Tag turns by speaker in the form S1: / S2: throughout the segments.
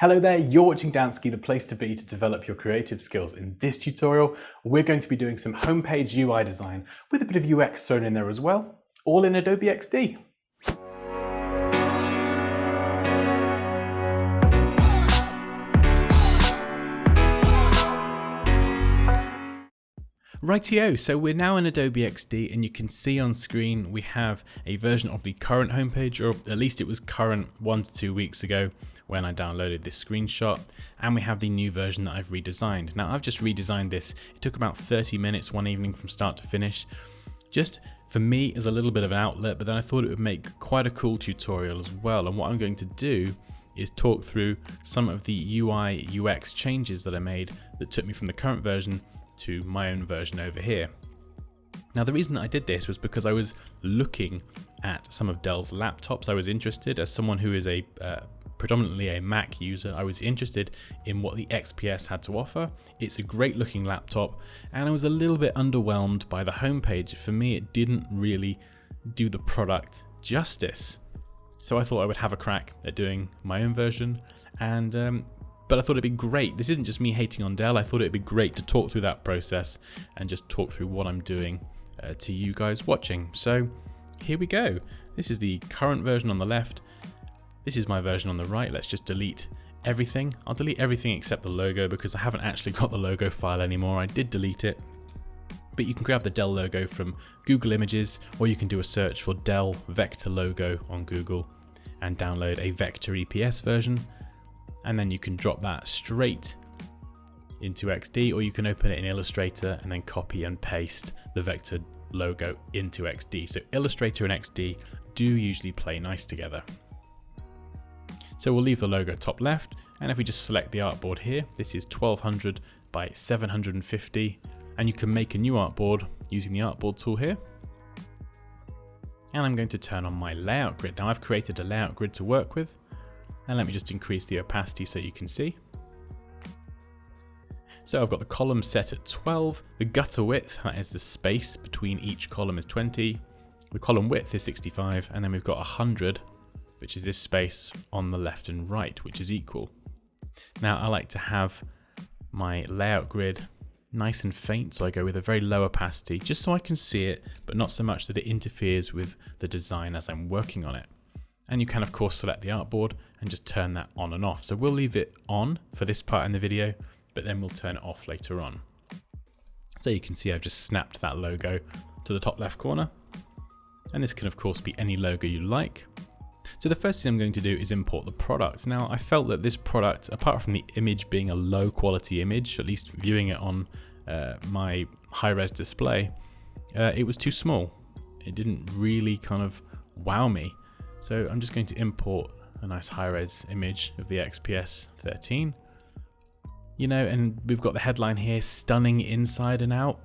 S1: Hello there, you're watching Dansky, the place to be to develop your creative skills. In this tutorial, we're going to be doing some homepage UI design with a bit of UX thrown in there as well, all in Adobe XD. Rightio, so we're now in Adobe XD and you can see on screen we have a version of the current homepage, or at least it was current 1 to 2 weeks ago when I downloaded this screenshot, and we have the new version that I've redesigned. Now I've just redesigned this. It took about 30 minutes one evening from start to finish, just for me as a little bit of an outlet, but then I thought it would make quite a cool tutorial as well. And what I'm going to do is talk through some of the UI UX changes that I made that took me from the current version to my own version over here. Now the reason that I did this was because I was looking at some of Dell's laptops. I was interested, as someone who is a predominantly a Mac user, I was interested in what the XPS had to offer. It's a great looking laptop, and I was a little bit underwhelmed by the homepage. For me, it didn't really do the product justice. So I thought I would have a crack at doing my own version, and but I thought it'd be great. This isn't just me hating on Dell. I thought it'd be great to talk through that process and just talk through what I'm doing to you guys watching. So here we go. This is the current version on the left. This is my version on the right. Let's just delete everything. I'll delete everything except the logo because I haven't actually got the logo file anymore. I did delete it. But you can grab the Dell logo from Google Images, or you can do a search for Dell Vector logo on Google and download a Vector EPS version. And then you can drop that straight into XD, or you can open it in Illustrator and then copy and paste the Vector logo into XD. So Illustrator and XD do usually play nice together. So we'll leave the logo top left, and if we just select the artboard here, this is 1200 by 750, and you can make a new artboard using the artboard tool here. And I'm going to turn on my layout grid. Now I've created a layout grid to work with. And let me just increase the opacity so you can see. So I've got the column set at 12. The gutter width, that is the space between each column, is 20. The column width is 65. And then we've got 100, which is this space on the left and right, which is equal. Now I like to have my layout grid nice and faint, so I go with a very low opacity, just so I can see it, but not so much that it interferes with the design as I'm working on it. And you can of course select the artboard and just turn that on and off. So we'll leave it on for this part in the video, but then we'll turn it off later on. So you can see I've just snapped that logo to the top left corner. And this can of course be any logo you like. So the first thing I'm going to do is import the product. Now I felt that this product, apart from the image being a low quality image, at least viewing it on my high-res display, it was too small. It didn't really kind of wow me. So I'm just going to import a nice high-res image of the XPS 13. You know, and we've got the headline here, stunning inside and out.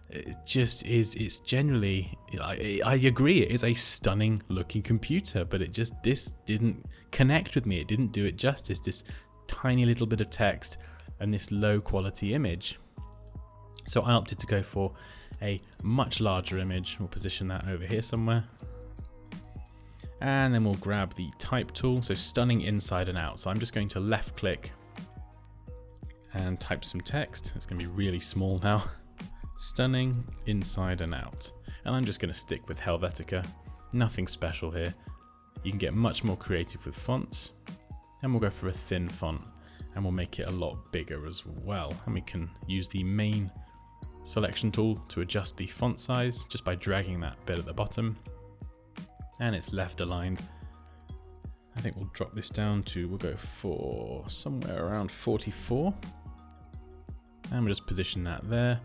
S1: It just is, it's generally, I agree, it is a stunning looking computer, but this didn't connect with me. It didn't do it justice, this tiny little bit of text and this low quality image. So I opted to go for a much larger image. We'll position that over here somewhere. And then we'll grab the type tool, so stunning inside and out. So I'm just going to left click and type some text. It's going to be really small now. Stunning inside and out. And I'm just going to stick with Helvetica. Nothing special here. You can get much more creative with fonts. And we'll go for a thin font. And we'll make it a lot bigger as well. And we can use the main selection tool to adjust the font size just by dragging that bit at the bottom. And it's left aligned. I think we'll drop this down to, we'll go for somewhere around 44. And we'll just position that there.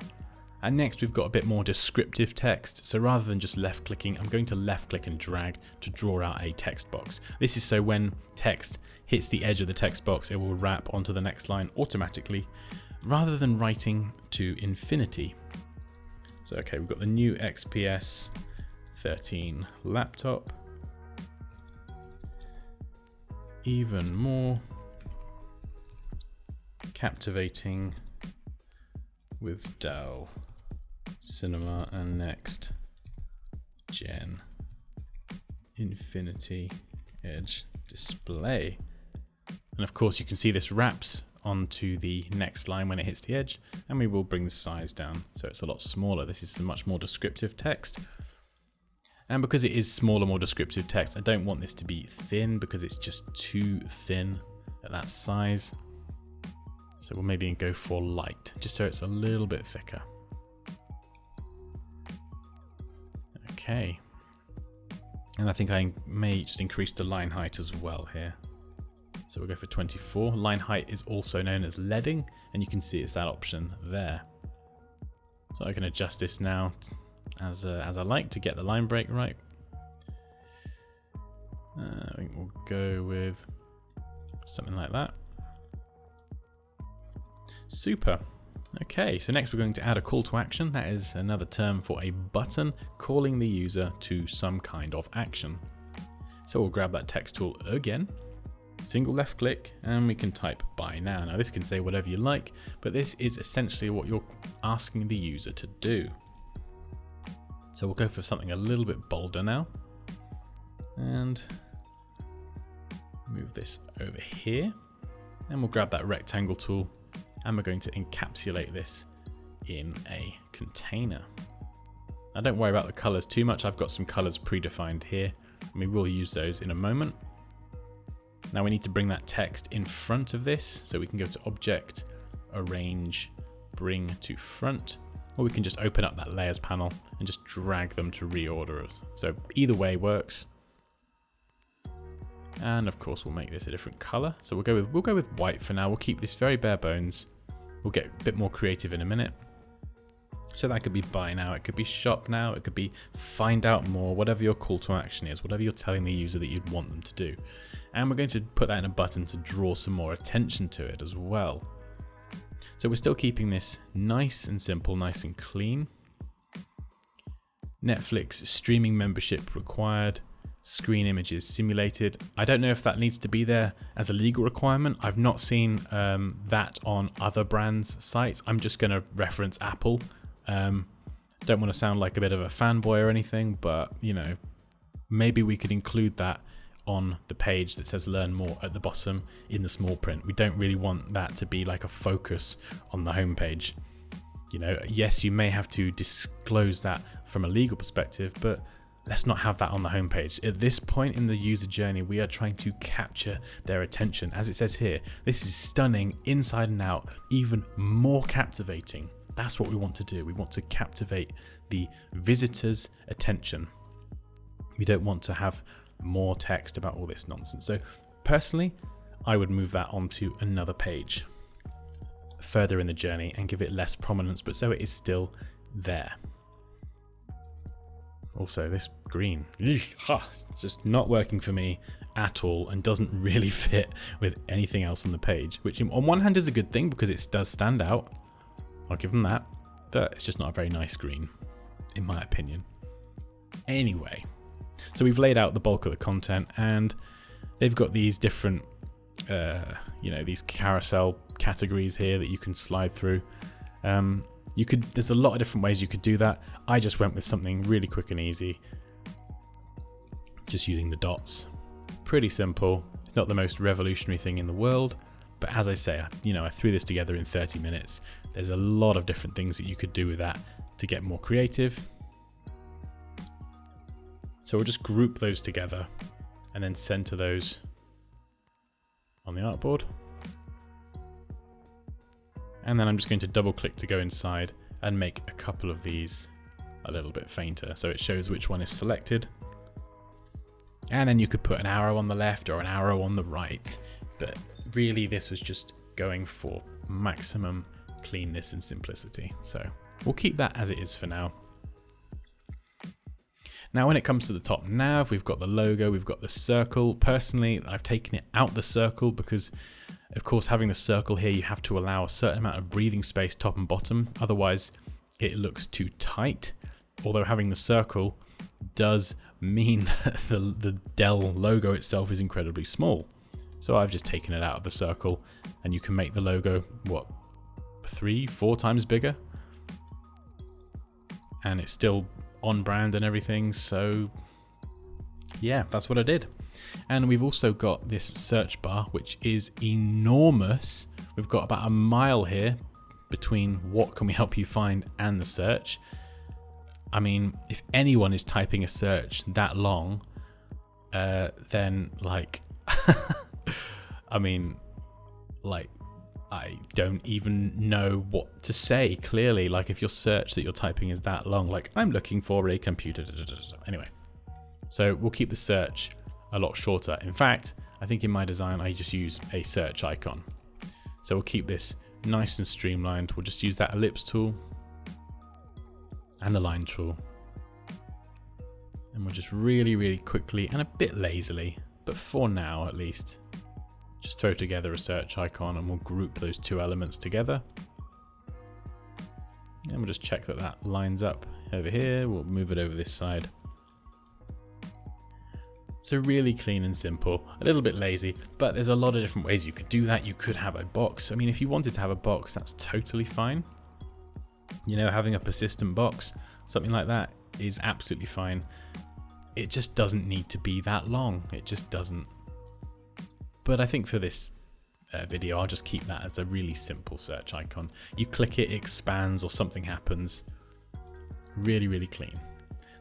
S1: And next we've got a bit more descriptive text. So rather than just left clicking, I'm going to left click and drag to draw out a text box. This is so when text hits the edge of the text box, it will wrap onto the next line automatically, rather than writing to infinity. So okay, we've got the new XPS 13 laptop, even more captivating with Dell Cinema and Next Gen Infinity Edge display. And of course you can see this wraps onto the next line when it hits the edge, and we will bring the size down so it's a lot smaller. This is some much more descriptive text. And because it is smaller, more descriptive text, I don't want this to be thin because it's just too thin at that size. So we'll maybe go for light, just so it's a little bit thicker. Okay. And I think I may just increase the line height as well here. So we'll go for 24. Line height is also known as leading, and you can see it's that option there. So I can adjust this now as I like to get the line break right. I think we'll go with something like that. Super. Okay, so next we're going to add a call to action. That is another term for a button calling the user to some kind of action. So we'll grab that text tool again, single left click, and we can type buy now. Now this can say whatever you like, but this is essentially what you're asking the user to do. So we'll go for something a little bit bolder now, and move this over here, and we'll grab that rectangle tool, and we're going to encapsulate this in a container. Now don't worry about the colors too much. I've got some colors predefined here, and we will use those in a moment. Now we need to bring that text in front of this, so we can go to Object, Arrange, Bring to Front, or we can just open up that Layers panel and just drag them to reorder us. So either way works. And of course we'll make this a different color. So we'll go with white for now. We'll keep this very bare bones. We'll get a bit more creative in a minute. So that could be buy now, it could be shop now, it could be find out more, whatever your call to action is, whatever you're telling the user that you'd want them to do. And we're going to put that in a button to draw some more attention to it as well. So we're still keeping this nice and simple, nice and clean. Netflix streaming membership required. Screen images simulated. I don't know if that needs to be there as a legal requirement. I've not seen that on other brands' sites. I'm just going to reference Apple. Don't want to sound like a bit of a fanboy or anything, but you know, maybe we could include that on the page that says learn more at the bottom in the small print. We don't really want that to be like a focus on the homepage. You know, yes, you may have to disclose that from a legal perspective, but let's not have that on the homepage. At this point in the user journey, we are trying to capture their attention. As it says here, this is stunning inside and out, even more captivating. That's what we want to do. We want to captivate the visitor's attention. We don't want to have more text about all this nonsense. So personally, I would move that onto another page further in the journey and give it less prominence, but so it is still there. Also, this green, it's just not working for me at all and doesn't really fit with anything else on the page, which on one hand is a good thing because it does stand out. I'll give them that, but it's just not a very nice green, in my opinion. Anyway, so we've laid out the bulk of the content, and they've got these different, these carousel categories here that you can slide through. There's a lot of different ways you could do that. I just went with something really quick and easy, just using the dots. Pretty simple. It's not the most revolutionary thing in the world, but as I say, I threw this together in 30 minutes. There's a lot of different things that you could do with that to get more creative. So we'll just group those together and then center those on the artboard. And then I'm just going to double click to go inside and make a couple of these a little bit fainter so it shows which one is selected. And then you could put an arrow on the left or an arrow on the right, but really this was just going for maximum cleanness and simplicity. So we'll keep that as it is for now. Now when it comes to the top nav, we've got the logo, we've got the circle. Personally, I've taken it out the circle because of course having the circle here, you have to allow a certain amount of breathing space top and bottom, otherwise it looks too tight. Although having the circle does mean that the Dell logo itself is incredibly small. So I've just taken it out of the circle, and you can make the logo, 3-4 times bigger? And it's still on brand and everything, so yeah, that's what I did. And we've also got this search bar, which is enormous. We've got about a mile here between what can we help you find and the search. I mean, if anyone is typing a search that long, then like, I mean, like, I don't even know what to say clearly. Like, if your search that you're typing is that long, like, I'm looking for a computer. Anyway, so we'll keep the search a lot shorter. In fact, I think in my design, I just use a search icon. So we'll keep this nice and streamlined. We'll just use that ellipse tool and the line tool. And we'll just really, really quickly and a bit lazily, but for now at least, just throw together a search icon and we'll group those two elements together. And we'll just check that that lines up over here. We'll move it over this side. So really clean and simple, a little bit lazy, but there's a lot of different ways you could do that. You could have a box. I mean, if you wanted to have a box, that's totally fine. You know, having a persistent box, something like that is absolutely fine. It just doesn't need to be that long. It just doesn't. But I think for this video, I'll just keep that as a really simple search icon. You click it, it expands or something happens. Really, really clean.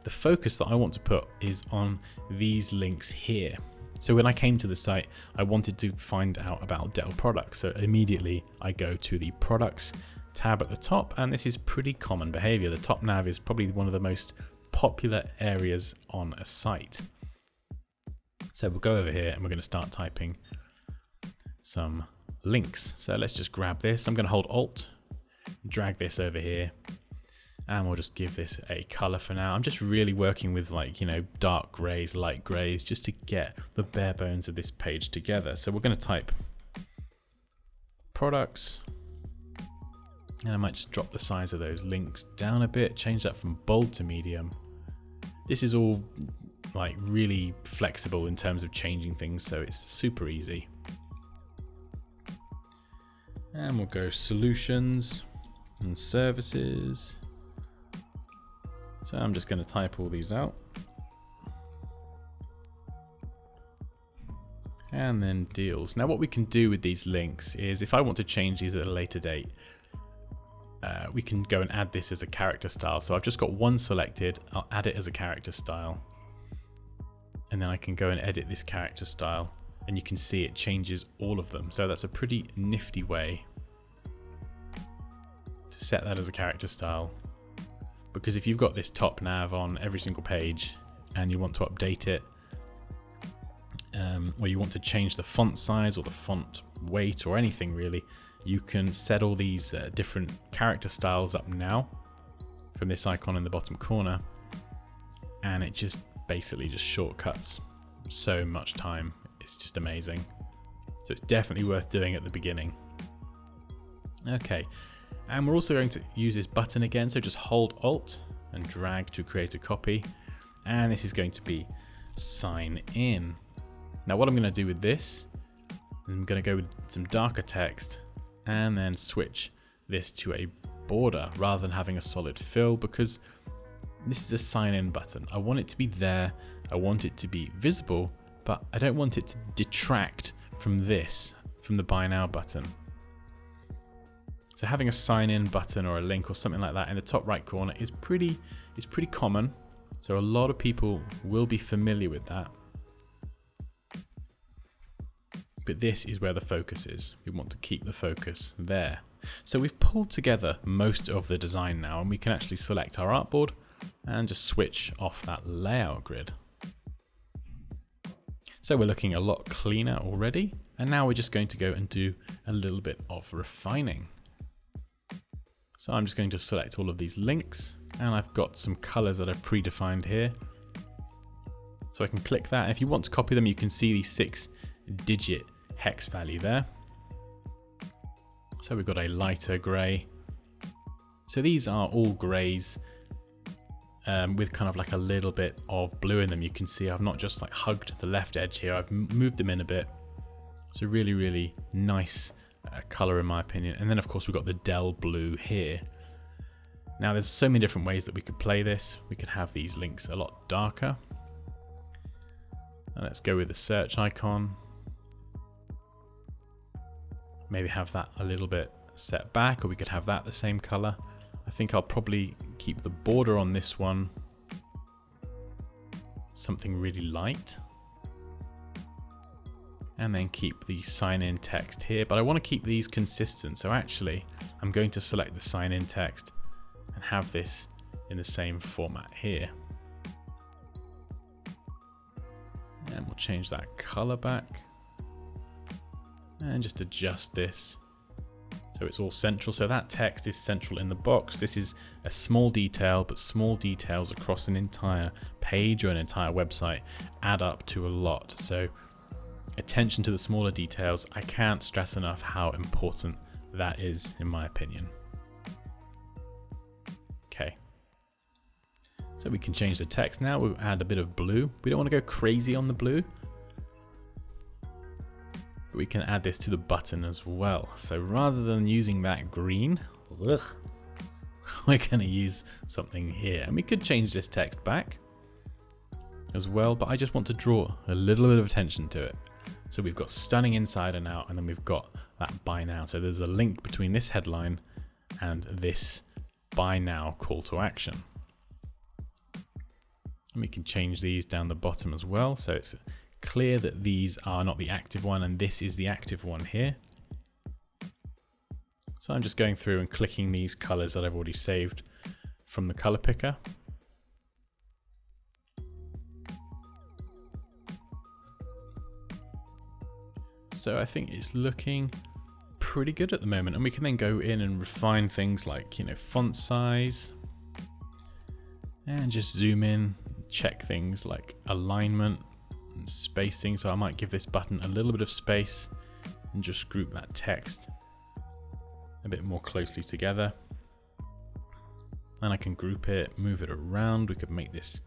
S1: The focus that I want to put is on these links here. So when I came to the site, I wanted to find out about Dell products. So immediately I go to the products tab at the top, and this is pretty common behavior. The top nav is probably one of the most popular areas on a site. So we'll go over here and we're going to start typing some links. So let's just grab this. I'm going to hold Alt, drag this over here, and we'll just give this a color for now. I'm just really working with, like, you know, dark grays, light grays, just to get the bare bones of this page together. So we're going to type products, and I might just drop the size of those links down a bit, change that from bold to medium. This is all like really flexible in terms of changing things, so it's super easy. And we'll go solutions and services. So I'm just going to type all these out. And then deals. Now what we can do with these links is, if I want to change these at a later date, we can go and add this as a character style. So I've just got one selected, I'll add it as a character style. And then I can go and edit this character style, and you can see it changes all of them. So that's a pretty nifty way to set that as a character style. Because if you've got this top nav on every single page and you want to update it, or you want to change the font size or the font weight or anything really, you can set all these different character styles up now from this icon in the bottom corner, and it just basically just shortcuts so much time. It's just amazing. So it's definitely worth doing at the beginning. Okay, and we're also going to use this button again, so just hold Alt and drag to create a copy, and this is going to be sign in. Now what I'm going to do with this, I'm going to go with some darker text and then switch this to a border rather than having a solid fill, because this is a sign in button. I want it to be there, I want it to be visible, but I don't want it to detract from this, from the buy now button. So having a sign in button or a link or something like that in the top right corner is pretty common. So a lot of people will be familiar with that. But this is where the focus is. We want to keep the focus there. So we've pulled together most of the design now, and we can actually select our artboard and just switch off that layout grid. So we're looking a lot cleaner already, and now we're just going to go and do a little bit of refining. So I'm just going to select all of these links, and I've got some colors that are predefined here. So I can click that. If you want to copy them, you can see the 6-digit hex value there. So we've got a lighter gray. So these are all grays with kind of like a little bit of blue in them. You can see I've not just like hugged the left edge here, I've moved them in a bit. So really, really nice color in my opinion. And then of course we've got the Dell blue here. Now there's so many different ways that we could play this. We could have these links a lot darker. And let's go with the search icon. Maybe have that a little bit set back, or we could have that the same color. I think I'll probably keep the border on this one something really light. And then keep the sign in text here, but I want to keep these consistent. So actually, I'm going to select the sign in text and have this in the same format here. And we'll change that color back and just adjust this so it's all central. So that text is central in the box. This is a small detail, but small details across an entire page or an entire website add up to a lot. So attention to the smaller details, I can't stress enough how important that is, in my opinion. Okay. So we can change the text now. We'll add a bit of blue. We don't want to go crazy on the blue. But we can add this to the button as well. So rather than using that green, we're going to use something here. And we could change this text back as well, but I just want to draw a little bit of attention to it. So we've got stunning inside and out, and then we've got that buy now. So there's a link between this headline and this buy now call to action. And we can change these down the bottom as well. So it's clear that these are not the active one and this is the active one here. So I'm just going through and clicking these colors that I've already saved from the color picker. So I think it's looking pretty good at the moment, and we can then go in and refine things like, font size, and just zoom in, check things like alignment and spacing. So I might give this button a little bit of space and just group that text a bit more closely together. And I can group it, move it around. We could make this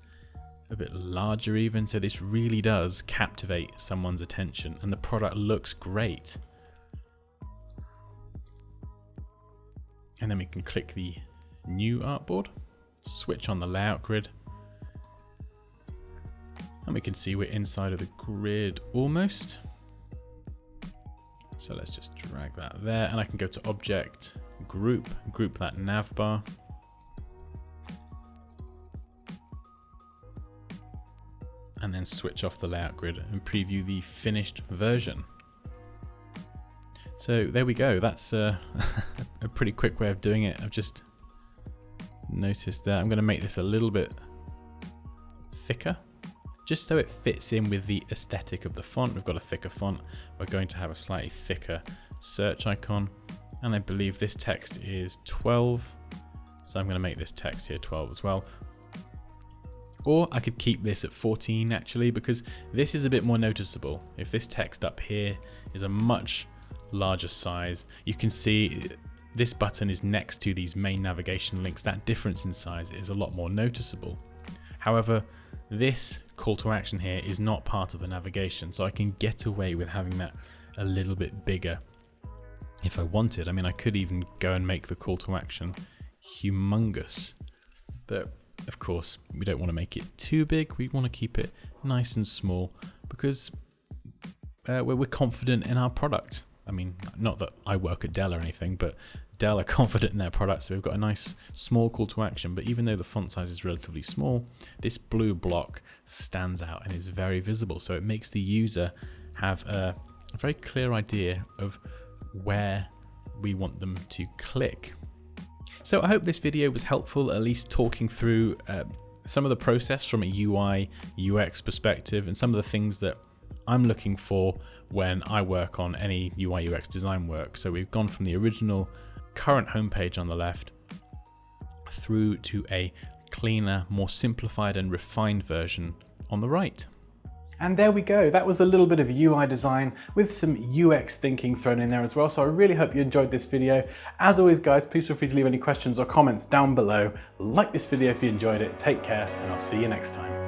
S1: a bit larger even, so this really does captivate someone's attention, and the product looks great. And then we can click the new artboard, switch on the layout grid, and we can see we're inside of the grid almost. So let's just drag that there, and I can go to object, group that nav bar. And then switch off the layout grid and preview the finished version. So there we go. That's a pretty quick way of doing it. I've just noticed that I'm going to make this a little bit thicker, just so it fits in with the aesthetic of the font. We've got a thicker font. We're going to have a slightly thicker search icon. And I believe this text is 12. So I'm going to make this text here 12 as well. Or I could keep this at 14 actually, because this is a bit more noticeable. If this text up here is a much larger size, you can see this button is next to these main navigation links. That difference in size is a lot more noticeable. However, this call to action here is not part of the navigation, so I can get away with having that a little bit bigger if I wanted. I mean, I could even go and make the call to action humongous, but of course, we don't want to make it too big. We want to keep it nice and small because we're confident in our product. I mean, not that I work at Dell or anything, but Dell are confident in their product. So we've got a nice small call to action. But even though the font size is relatively small, this blue block stands out and is very visible. So it makes the user have a very clear idea of where we want them to click. So I hope this video was helpful, at least talking through some of the process from a UI UX perspective and some of the things that I'm looking for when I work on any UI UX design work. So we've gone from the original current homepage on the left through to a cleaner, more simplified and refined version on the right. And there we go. That was a little bit of UI design with some UX thinking thrown in there as well. So I really hope you enjoyed this video. As always, guys, please feel free to leave any questions or comments down below. Like this video if you enjoyed it. Take care, and I'll see you next time.